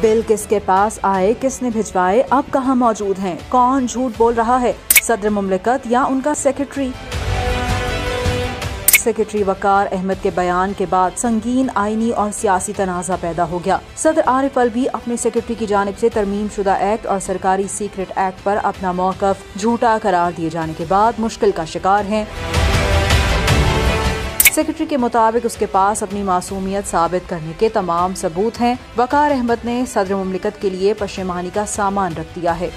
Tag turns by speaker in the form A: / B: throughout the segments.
A: Bill किसके पास आए, किसने भिजवाए, अब कहाँ मौजूद हैं, कौन झूठ बोल रहा है, सदर मुमलिकत या उनका सेक्रेटरी? सेक्रेटरी वकार अहमद के बयान के बाद संगीन आईनी और सियासी तनाज़ा पैदा हो गया। सदर आरिफ अलवी अपने सेक्रेटरी की जानिब से तरमीम शुदा एक्ट और सरकारी सीक्रेट एक्ट पर अपना मौक़िफ़ झूठा करार दिए जाने के बाद मुश्किल का शिकार हैं। सेक्रेटरी के मुताबिक उसके पास अपनी मासूमियत साबित करने के तमाम सबूत हैं। वकार अहमद ने सदर मुमलिकत के लिए पशेमानी का सामान रख दिया है।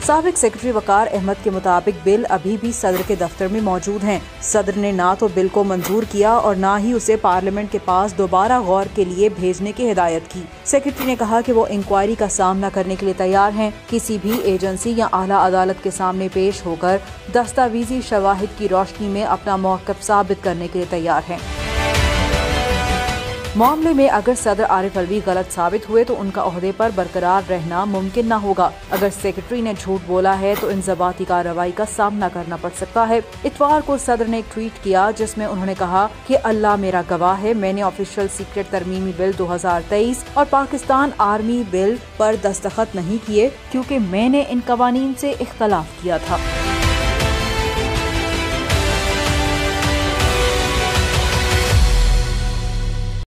A: साबिक सेक्रेटरी वकार अहमद के मुताबिक बिल अभी भी सदर के दफ्तर में मौजूद हैं। सदर ने ना तो बिल को मंजूर किया और ना ही उसे पार्लियामेंट के पास दोबारा गौर के लिए भेजने की हिदायत की। सेक्रेटरी ने कहा कि वो इंक्वायरी का सामना करने के लिए तैयार हैं। किसी भी एजेंसी या आला अदालत के सामने पेश होकर दस्तावेजी शवाहिद की रोशनी में अपना मौक़िफ़ साबित करने के लिए तैयार हैं। मामले में अगर सदर आरिफ अलवी गलत साबित हुए तो उनका ओहदे पर बरकरार रहना मुमकिन न होगा। अगर सेक्रेटरी ने झूठ बोला है तो इंज़बाती कार्रवाई का सामना करना पड़ सकता है। इतवार को सदर ने एक ट्वीट किया जिसमें उन्होंने कहा कि अल्लाह मेरा गवाह है, मैंने ऑफिशियल सीक्रेट तरमीमी बिल 2023 और पाकिस्तान आर्मी बिल पर दस्तखत नहीं किए क्योंकि मैंने इन कवानीन से इख्तलाफ किया था।